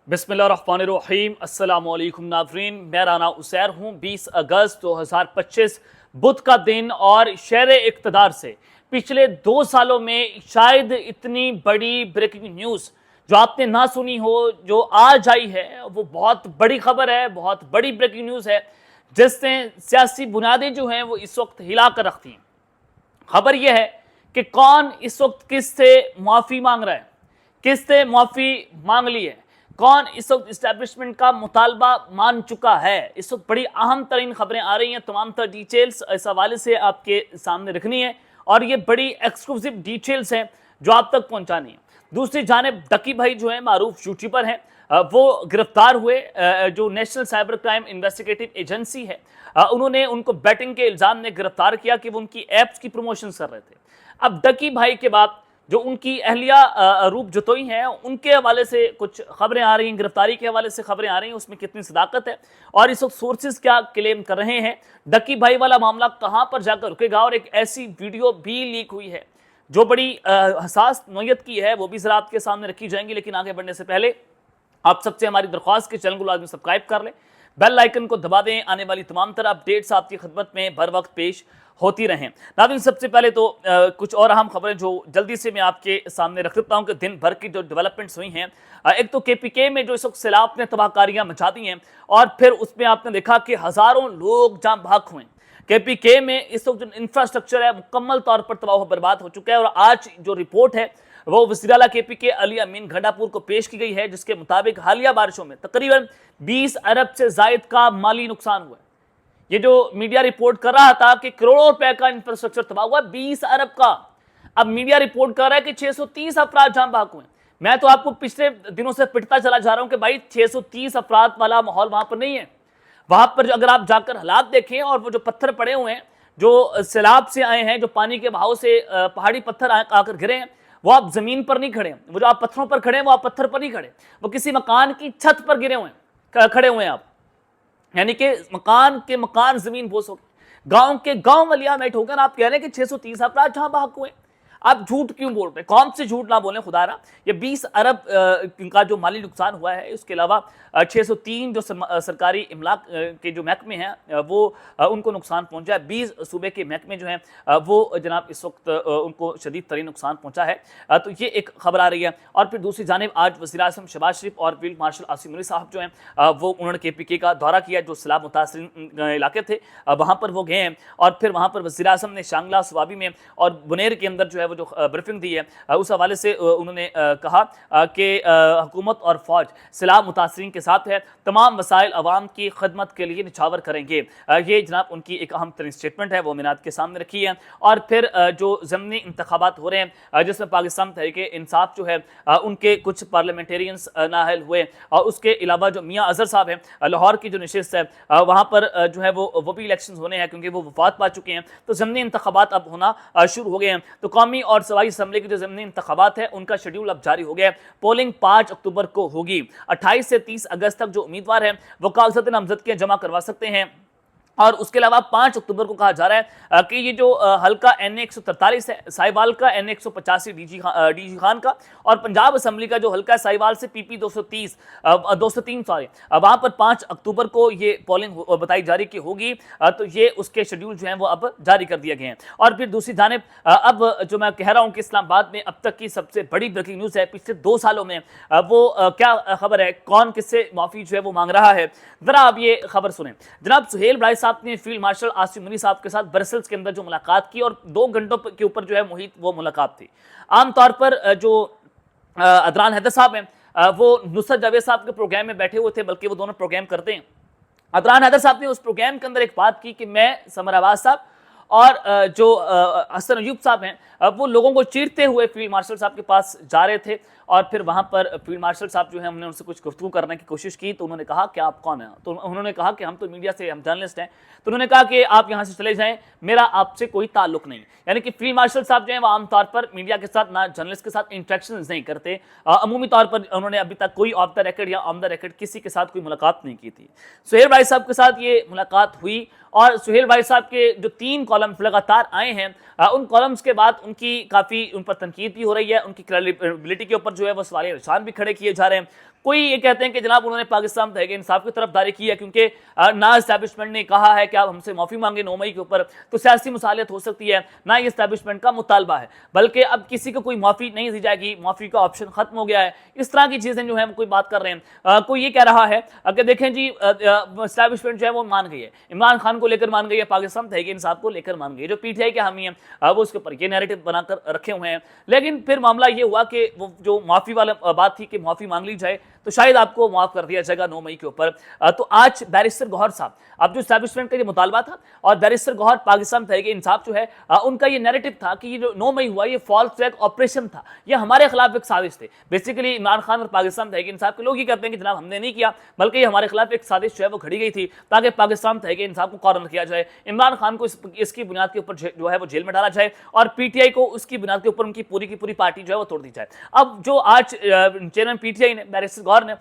बिस्मिल्लाहिर्रहमानिर्रहीम अस्सलामुअलैकुम नाज़रीन, मैं राना उसैर हूँ। 20 अगस्त 2025 बुध का दिन और शहर इक़्तिदार से पिछले 2 सालों में शायद इतनी बड़ी ब्रेकिंग न्यूज़ जो आपने ना सुनी हो, जो आज आई है, वो बहुत बड़ी खबर है, बहुत बड़ी ब्रेकिंग न्यूज़ है, जिसने सियासी बुनियादें जो हैं वो इस वक्त हिला कर रखती हैं। खबर यह है कि कौन इस वक्त किससे माफ़ी मांग रहा है, किससे माफ़ी मांग ली है, कौन इस वक्त इस्टेब्लिशमेंट का मुतालबा मान चुका है। इस वक्त बड़ी अहम तरीन खबरें आ रही हैं, तमाम तर डिटेल्स इस हवाले से आपके सामने रखनी है और ये बड़ी एक्सक्लूसिव डिटेल्स हैं जो आप तक पहुंचानी है। दूसरी जानिब डकी भाई जो है मारूफ यूट्यूबर हैं, वो गिरफ्तार हुए। जो national cyber crime investigative agency है, उन्होंने उनको बैटिंग के इल्ज़ाम में गिरफ्तार किया कि वो उनकी ऐप्स की प्रमोशन कर रहे थे। अब डकी भाई के बाद जो उनकी अहलिया रूप जतोई हैं, उनके हवाले से कुछ खबरें आ रही हैं, गिरफ्तारी के हवाले से खबरें आ रही हैं, उसमें कितनी सदाकत है और इस वक्त सोर्सेज क्या क्लेम कर रहे हैं, डकी भाई वाला मामला कहां पर जाकर रुकेगा। और एक ऐसी वीडियो भी लीक हुई है जो बड़ी हसास नौयत की है, वो भी जरा आपके सामने रखी जाएंगी। लेकिन आगे बढ़ने से पहले आप सबसे हमारी दरख्वास्त के चैनल को लाजमी सब्सक्राइब कर लें, बेल आइकन को दबा दें, आने वाली तमाम तरह अपडेट्स आपकी खिदमत में बर वक्त पेश होती रहें। नाज़रीन, सबसे पहले तो कुछ और अहम खबरें जो जल्दी से मैं आपके सामने रख सकता हूं कि दिन भर की जो डेवलपमेंट्स हुई हैं। एक तो केपीके में जो इस वक्त सैलाब ने तबाहकारियां मचा दी हैं और फिर उसमें आपने देखा कि हज़ारों लोग जान भाग हुए। केपीके में इस वक्त जो इंफ्रास्ट्रक्चर है मुकम्मल तौर पर तबाह बर्बाद हो चुका है और आज जो रिपोर्ट है वो वज़ीर आला केपीके अली अमीन घंडापुर को पेश की गई है, जिसके मुताबिक हालिया बारिशों में तकरीबन 20 अरब से जायद का माली नुकसान हुआ है। ये जो मीडिया रिपोर्ट कर रहा था कि करोड़ों रुपए का इंफ्रास्ट्रक्चर तबाह हुआ, 20 अरब का, अब मीडिया रिपोर्ट कर रहा है कि 630 अफराद जान भाग हुए। मैं तो आपको पिछले दिनों से पिटता चला जा रहा हूं कि भाई 630 अफराद वाला माहौल वहां पर नहीं है। वहां पर अगर आप जाकर हालात देखें और वो जो पत्थर पड़े हुए हैं, जो सैलाब से आए हैं, जो पानी के बहाव से पहाड़ी पत्थर आकर गिरे हैं, वो आप जमीन पर नहीं खड़े, वो जो आप पत्थरों पर खड़े हैं वो आप पत्थर पर नहीं खड़े, वो किसी मकान की छत पर गिरे हुए हैं, खड़े हुए हैं आप, यानी कि मकान जमीन बोस हो गई। गांव के गांव वलियामेट होकर आप कह रहे हैं कि 630 अफराद जहां भाग हुए। आप झूठ क्यों बोल रहे हैं? कौन से झूठ ना बोलें खुदारा। ये 20 अरब का जो माली नुकसान हुआ है, उसके अलावा 603 जो सरकारी इमलाक के जो महकमे हैं वो उनको नुकसान पहुंचा है। 20 सूबे के महकमे जो हैं वो जनाब इस वक्त उनको शदीद तरीन नुकसान पहुंचा है। तो ये एक खबर आ रही है। और फिर दूसरी जानिब आज वज़ीर आज़म शहबाज शरीफ और फील्ड मार्शल आसिम मुनी साहब जो हैं वो उन्होंने केपीके का दौरा किया, जो सैलाब मुतासरीन इलाके थे वहाँ पर वो गए हैं। और फिर वहाँ पर वज़ीर आज़म ने शांगला स्वाबी में और बुनेर के अंदर जो है वो जो ब्रीफिंग दी है उस हवाले से उन्होंने कहा कि हुकूमत और फौज सैलाब मुतासरीन के साथ है, तमाम वसाइल अवाम की खदमत के लिए निछावर करेंगे। ये जनाब उनकी एक अहम तरीन स्टेटमेंट है, वो मैंने आपके सामने रखी है। और फिर जो ज़मीनी इंतखाबात हो रहे हैं जिसमें पाकिस्तान तहरीक इंसाफ जो है उनके कुछ पार्लियामेंटेरियंस नाअहल हुए और उसके अलावा जो मियाँ अजहर साहब हैं लाहौर की जो नशिस्त है वहाँ पर जो है वो भी इलेक्शन होने हैं, क्योंकि वो वफात पा चुके हैं। तो ज़मीनी इंतखाबात अब होना शुरू हो गए हैं। तो कौमी और सवाई असम्बली के जो ज़मीनी इंतखाबात है उनका शेड्यूल अब जारी हो गया है। पोलिंग 5 अक्टूबर को होगी। 28 से 30 अगस्त तक जो उम्मीदवार हैं वो कागज़ात नामज़दगियां जमा करवा सकते हैं। और उसके अलावा 5 अक्टूबर को कहा जा रहा है कि ये जो हल्का NA 143 है, साहिवाल का NA 185 DG खान का, और पंजाब असम्बली का जो हल्का है साहिवाल से PP 203 सॉरी, वहाँ पर 5 अक्टूबर को ये पोलिंग बताई जा रही कि होगी। तो ये उसके शेड्यूल जो हैं वो अब जारी कर दिए गए हैं। और फिर दूसरी जानिब अब जो मैं कह रहा हूँ कि इस्लामाबाद में अब तक की सबसे बड़ी ब्रेकिंग न्यूज़ है पिछले 2 सालों में, वो क्या खबर है, कौन किससे माफ़ी जो है वो मांग रहा है, ज़रा आप ये खबर सुने। जनाब सुहेल भाई साहब ने फील्ड मार्शल आसिम मुनी साहब के साथ ब्रसेल्स के अंदर जो मुलाकात की और 2 घंटों के ऊपर जो है मुहित वो मुलाकात थी। आमतौर पर जो अदनान हैदर साहब हैं वो नुसरत जावेद साहब के प्रोग्राम में बैठे हुए थे, बल्कि वो दोनों प्रोग्राम करते हैं। अदनान हैदर साहब ने उस प्रोग्राम के अंदर एक बात की कि मैं, समर अब्बास साहब और जो हसन अयूब साहब हैं वो लोगों को चीरते हुए फील्ड मार्शल साहब के पास जा रहे थे। और फिर वहाँ पर फील्ड मार्शल साहब जो है हमने उनसे कुछ गुफ्तगू करने की कोशिश की। तो उन्होंने कहा कि आप कौन हैं? तो उन्होंने कहा कि हम तो मीडिया से, हम जर्नलिस्ट हैं। तो उन्होंने कहा कि आप यहाँ से चले जाएं, मेरा आपसे कोई ताल्लुक नहीं। यानी कि फील्ड मार्शल साहब जो हैं वो आमतौर पर मीडिया के साथ, ना जर्नलिस्ट के साथ इंटरेक्शन नहीं करते। अमूमी तौर पर उन्होंने अभी तक कोई ऑफ द रिकॉर्ड या ऑन द रिकॉर्ड किसी के साथ कोई मुलाकात नहीं की थी। सुहेल भाई साहब के साथ ये मुलाकात हुई और सुहेल भाई साहब के जो 3 कॉलम लगातार आए हैं उन कॉलम्स के बाद उनकी काफ़ी उन पर तनकीद भी हो रही है, उनकी क्रेडिबिलिटी के ऊपर जो है वो सवाल निशान भी खड़े किए जा रहे हैं। कोई ये कहते हैं कि जनाब उन्होंने पाकिस्तान तहरीक इंसाफ की तरफदारी की है क्योंकि ना इस्टेब्लिशमेंट ने कहा है कि आप हमसे माफ़ी मांगे 9 मई के ऊपर, तो सियासी मुसालियत हो सकती है, ना ये इस्टेब्लिशमेंट का मुतालबा है, बल्कि अब किसी को कोई माफ़ी नहीं दी जाएगी, माफ़ी का ऑप्शन खत्म हो गया है। इस तरह की चीज़ें जो है कोई बात कर रहे हैं। कोई ये कह रहा है कि देखें जी इस्टेब्लिशमेंट जो है वो मान गई है, इमरान खान को लेकर मान गई है, पाकिस्तान तहरीक इंसाफ को लेकर मान गई है, जो पीटीआई के हामी हैं वो उसके ऊपर ये नैरेटिव बनाकर रखे हुए हैं। लेकिन फिर मामला ये हुआ कि वो जो माफ़ी वाला बात थी कि माफ़ी मांग ली जाए तो शायद आपको माफ कर दिया जाएगा 9 मई के ऊपर। तो आज बैरिस्टर गौहर साहब, अब जो एस्टैब्लिशमेंट का ये मुतालबा था और बैरिस्टर गौहर पाकिस्तान तहरीक इंसाफ जो है उनका ये नैरेटिव था कि ये जो 9 मई हुआ ये फॉल्स फ्लैग ऑपरेशन था, ये हमारे खिलाफ एक साजिश थी। बेसिकली इमरान खान और पाकिस्तान तहरीक इंसाफ के लोग ही कहते हैं कि जनाब हमने नहीं किया, बल्कि ये हमारे खिलाफ एक साजिश जो है वो खड़ी गई थी ताकि पाकिस्तान तहरीक इंसाफ को कॉर्नर किया जाए, इमरान खान को इसकी बुनियाद के ऊपर जो है वो जेल में डाला जाए और पीटीआई को उसकी बुनियाद के ऊपर उनकी पूरी की पूरी पार्टी जो है वो तोड़ दी जाए। अब जो आज चेयरमैन पीटीआई ने बैरिस्टर गौहर ने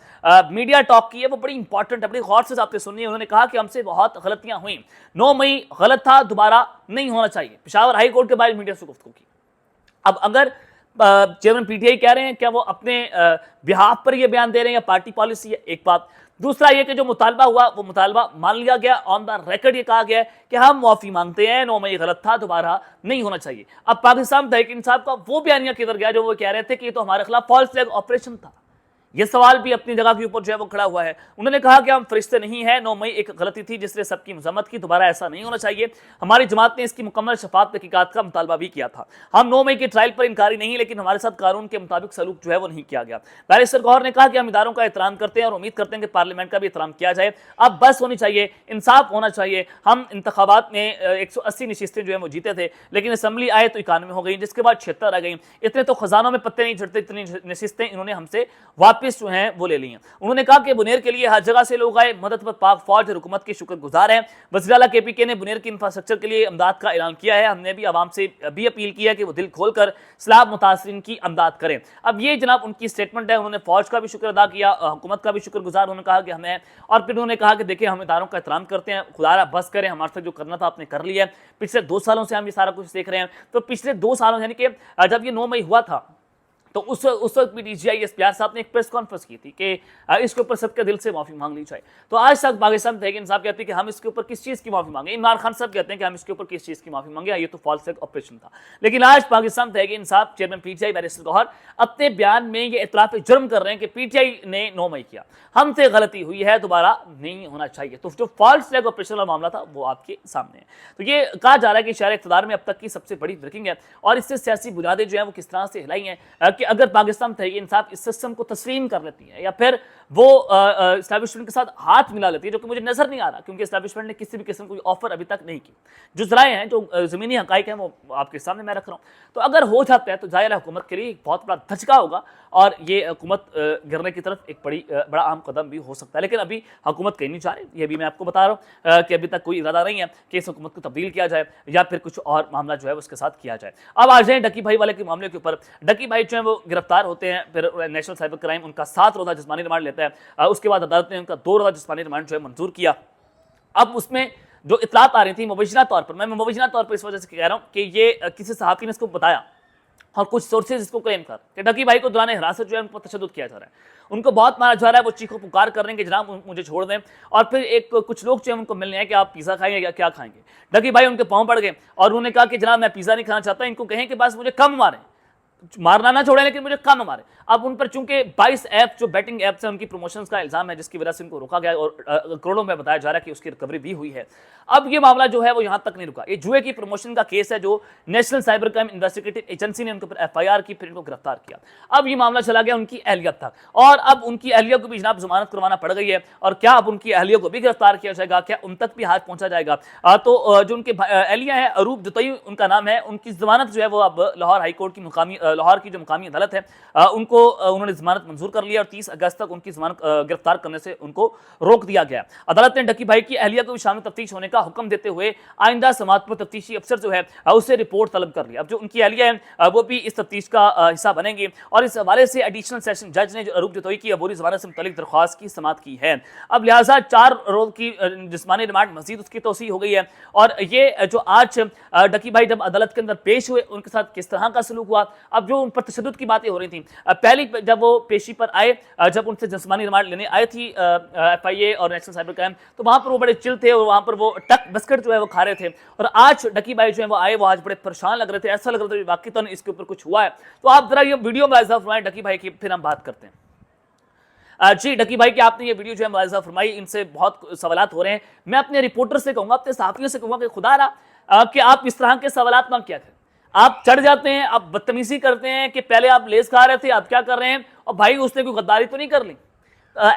मीडिया टॉक की है वो बड़ी इंपॉर्टेंट है, बड़ी गौर से आपने सुननी है। उन्होंने कहा कि हमसे बहुत गलतियां हुई, 9 मई गलत था, दोबारा नहीं होना चाहिए। पेशावर हाई कोर्ट के बाहर मीडिया से गुफ्तगू की। अब अगर चेयरमैन पीटीआई कह रहे हैं क्या वो अपने बिहाफ पर ये बयान दे रहे हैं या पार्टी पॉलिसी है, एक बात। दूसरा ये कि जो मुतालबा हुआ वो मुतालबा मान लिया गया, ऑन द रिकॉर्ड ये कहा गया है कि हम माफी मांगते हैं, 9 मई गलत था, दोबारा नहीं होना चाहिए। अब पाकिस्तान तहरीक इंसाफ का वो बयानिया किधर गया जो वो कह रहे थे कि ये तो हमारे खिलाफ फॉल्स फ्लैग ऑपरेशन था। ये सवाल भी अपनी जगह के ऊपर जो है वो खड़ा हुआ है। उन्होंने कहा कि हम फरिश्ते नहीं हैं, 9 मई एक गलती थी जिसने सबकी मजम्मत की, दोबारा ऐसा नहीं होना चाहिए। हमारी जमात ने इसकी मुकम्मल शफात तहकीकात का मुतालबा भी किया था। हम 9 मई के ट्रायल पर इंकारी नहीं, लेकिन हमारे साथ कानून के मुताबिक सलूक जो है वो नहीं किया गया। बैरिस्टर गौहर ने कहा कि हम इदारों का एहतराम करते हैं और उम्मीद करते हैं कि पार्लियामेंट का भी एहतराम किया जाए। अब बस होनी चाहिए, इंसाफ होना चाहिए। हम इंतखाबात में 180 नशिस्तें जो है वो जीते थे, लेकिन असम्बली आए तो 91 हो गई, जिसके बाद 76 रह गई। इतने तो खजानों में पत्ते नहीं झड़ते, इतनी नशिस्तें इन्होंने हमसे वापस जो हैं वो ले ली हैं। उन्होंने कहा कि बुनेर के लिए हर जगह से लोग आए, मदद पर पाक फौज और हुकूमत के शुक्रगुजार हैं। वज़ीर आला केपीके ने बुनेर की इंफ्रास्ट्रक्चर के लिए इमदाद का ऐलान किया है। हमने भी आवाम से भी अपील की है कि वो दिल खोलकर सैलाब मुतासरीन की इमदाद करें। अब ये जनाब उनकी स्टेटमेंट है। उन्होंने फौज का भी शुक्र अदा किया, हुकूमत का भी शुक्रगुजार उन्होंने कहा कि हमें, और फिर उन्होंने कहा कि देखिए हम इदारों का एहतराम करते हैं, खुदारा बस करें, हमारे साथ जो करना था आपने कर लिया है। पिछले 2 सालों से हम ये सारा कुछ देख रहे हैं। तो पिछले 2 सालों यानी कि जब ये 9 मई हुआ था तो उस वक्त भी डीजीआई एसपीआर साहब ने एक प्रेस कॉन्फ्रेंस की थी कि इसके ऊपर सबके दिल से माफी मांग ली जाए। तो आज तक पाकिस्तान तहरीक इंसाफ कहते हैं कि हम इसके ऊपर किस चीज़ की माफी मांगे, इमरान खान साहब कहते हैं कि हम इसके ऊपर किस चीज़ की माफी मांगे, ये तो फॉल्स फ्लैग ऑपरेशन था। लेकिन आज Pakistan Tehreek Insaf chairman PTI barrister Gauhar अपने बयान में ये इतराफ जुर्म कर रहे हैं कि पीटीआई ने 9 मई किया, हमसे गलती हुई है, दोबारा नहीं होना चाहिए। तो जो फॉल्स फ्लैग ऑपरेशन वाला मामला था वो आपके सामने है। तो ये कहा जा रहा है कि शहर इक़्तिदार में अब तक की सबसे बड़ी ब्रेकिंग है और इससे सियासी बुनियादें जो है वो किस तरह से हिलाई हैं कि अगर पाकिस्तान तहरीक इंसाफ इस सिस्टम को तस्लीम कर लेती है या फिर वो एस्टैब्लिशमेंट के साथ हाथ मिला लेती है, जो कि मुझे नजर नहीं आ रहा क्योंकि एस्टैब्लिशमेंट ने किसी भी किस्म की ऑफर अभी तक नहीं की। जो जराए हैं, जो ज़मीनी हकाइक हैं वो आपके सामने मैं रख रहा हूँ। तो अगर हो जाता है तो ज़ाहिर है हुकूमत के लिए एक बहुत बड़ा धचका होगा और ये हुकूमत गिरने की तरफ एक बड़ा अहम कदम भी हो सकता है। लेकिन अभी हुकूमत कहीं नहीं जा रही, ये भी मैं आपको बता रहा हूँ कि अभी तक कोई इरादा नहीं है कि इस हुकूमत को तब्दील किया जाए या फिर कुछ और मामला जो है उसके साथ किया जाए। अब आ जाए डकी भाई वाले के मामले के ऊपर। डकी भाई जो है वो गिरफ्तार होते हैं, फिर नेशनल साइबर क्राइम उनका 7 रोज़ा जिस्मानी रिमांड लेता है। उसके बाद अदालत ने उनका 2 रोज़ा जिस्मानी रिमांड जो है मंजूर किया। अब उसमें जो इतलात आ रही थी मुबैना तौर पर, मैं मुबैना तौर पर इस वजह से कह रहा हूँ कि ये किसी सहाफ़ी ने इसको बताया और कुछ सोर्सेज इसको क्लेम कर कि डकी भाई को दौरान हिरासत जो है उन पर तशद्दुद किया जा रहा है, उनको बहुत मारा जा रहा है, वो चीखो पुकार कर रहे हैं कि जनाब मुझे छोड़ दें। और फिर कुछ लोग जो है उनको मिलने हैं कि आप पिज़्ज़ा खाएंगे या क्या खाएंगे। डकी भाई उनके पाँव पड़ गए और उन्होंने कहा कि जनाब मैं पिज़्ज़ा नहीं खाना चाहता, इनको कहें कि बस मुझे कम मारें, मारना ना छोड़े लेकिन मुझे कम मारे। अब उन पर चूंकि 22 ऐप जो बैटिंग ऐप्स हैं उनकी प्रमोशंस का इल्जाम है, जिसकी वजह से उनको रोका गया और करोड़ों में बताया जा रहा है कि उसकी रिकवरी भी हुई है। अब ये मामला जो है वो यहाँ तक नहीं रुका, ये जुए की प्रमोशन का केस है जो national cyber crime investigative agency ने उनके ऊपर FIR की, फिर इनको गिरफ्तार किया। अब ये मामला चला गया उनकी अहलिया तक और अब उनकी अहलिया को भी जनाब जमानत करवाना पड़ गई है। और क्या अब उनकी अहलिया को भी गिरफ्तार किया जाएगा, क्या उन तक भी हाथ पहुंचा जाएगा? तो जो उनके अहलिया है अरूप जुतई उनका नाम है, उनकी जमानत जो है वो अब लाहौर हाईकोर्ट की लाहौर की जो मुकामी अदालत है उनको उन्होंने जमानत मंजूर कर लिया और 30 अगस्त तक उनकी जमानत गिरफ्तार करने से उनको रोक दिया गया। अदालत ने डकी भाई की अहलिया को भी शामिल तफ्तीश होने का हुक्म देते हुए आइंदा समात पर तफ्तीशी अफसर जो है उससे रिपोर्ट तलब कर लिया। अब जो उनकी अहलिया है वो भी इस तफ्तीश का हिस्सा बनेंगे और इस हवाले से एडिशनल सेशन जज ने जो अरूप जुतई की अबूरी जमानत से मुतल्लिक दरख्वास्त की समात की है। अब लिहाजा 4 रोज की जिस्मानी रिमांड मजीद उसकी तोसी हो गई है और ये जो आज डकी भाई जब अदालत के अंदर पेश हुए उनके साथ किस तरह का सलूक हुआ, अब जो उन पर तशद्दुद की बातें हो रही थी, पहली जब वो पेशी पर आए, जब उनसे जिस्मानी रिमांड लेने आई थी FIA और नेशनल साइबर क्राइम, तो वहाँ पर वो बड़े चिल थे और वहाँ पर वो टक बिस्किट जो है वो खा रहे थे। और आज डकी भाई जो है वो आए, वो आज बड़े परेशान लग रहे थे, ऐसा लग रहा था वाकई तो इसके ऊपर कुछ हुआ है। तो आप जरा ये वीडियो मुलाहिजा फरमाएं डकी भाई की, फिर हम बात करते हैं। जी डकी भाई कि आपने ये वीडियो जो है मुलाहिजा फरमाई, इनसे बहुत सवालात हो रहे हैं। मैं अपने रिपोर्टर से कहूँगा, अपने सहाफ़ियों से कहूँगा कि खुदा रहा कि आप इस तरह के सवालात ना किया करें। आप चढ़ जाते हैं, आप बदतमीजी करते हैं कि पहले आप लेस खा रहे थे, आप क्या कर रहे हैं, और भाई उसने कोई गद्दारी तो नहीं कर ली।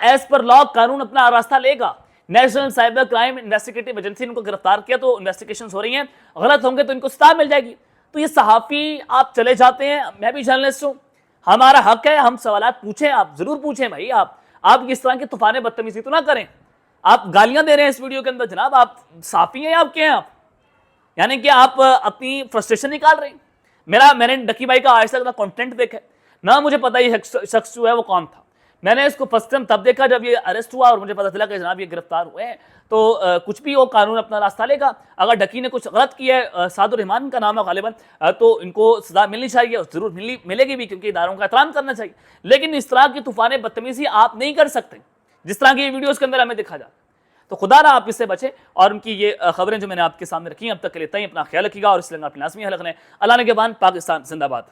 एज पर लॉ कानून अपना रास्ता लेगा। National cyber crime investigative agency ने उनको गिरफ्तार किया, तो इन्वेस्टिगेशन हो रही हैं, गलत होंगे तो इनको सजा मिल जाएगी। तो ये सहाफ़ी आप चले जाते हैं, मैं भी जर्नलिस्ट हूँ, हमारा हक है, हम सवालात पूछें, आप जरूर पूछें भाई। आप इस तरह के तूफाने बदतमीजी तो ना करें। आप गालियां दे रहे हैं इस वीडियो के अंदर, जनाब आप साफी हैं, आप क्या हैं आप, यानी कि आप अपनी फ्रस्ट्रेशन निकाल रहे हैं। मैंने डकी भाई का आज तक ना कंटेंट देखा ना, मुझे पता ये शख्स जो है वो कौन था। मैंने इसको फर्स्ट टाइम तब देखा जब ये अरेस्ट हुआ और मुझे पता चला कि जनाब ये गिरफ्तार हुए हैं। तो कुछ भी हो, कानून अपना रास्ता लेगा। अगर डकी ने कुछ गलत किया है, सादुर रहमान का नाम है गालिबन, तो इनको सजा मिलनी चाहिए और जरूर मिलेगी भी, क्योंकि इदारों का एहतराम करना चाहिए। लेकिन इस तरह की तूफाने बदतमीजी आप नहीं कर सकते जिस तरह की वीडियोस के अंदर हमें देखा जाता। तो खुदा रहा आप इससे बचे। और उनकी ये खबरें जो मैंने आपके सामने रखी, अब तक के लिए इतना ही। अपना ख्याल रखिएगा और इसलिए अपनी लाजमी हलक ने। अल्लाह ने के बाद पाकिस्तान जिंदाबाद।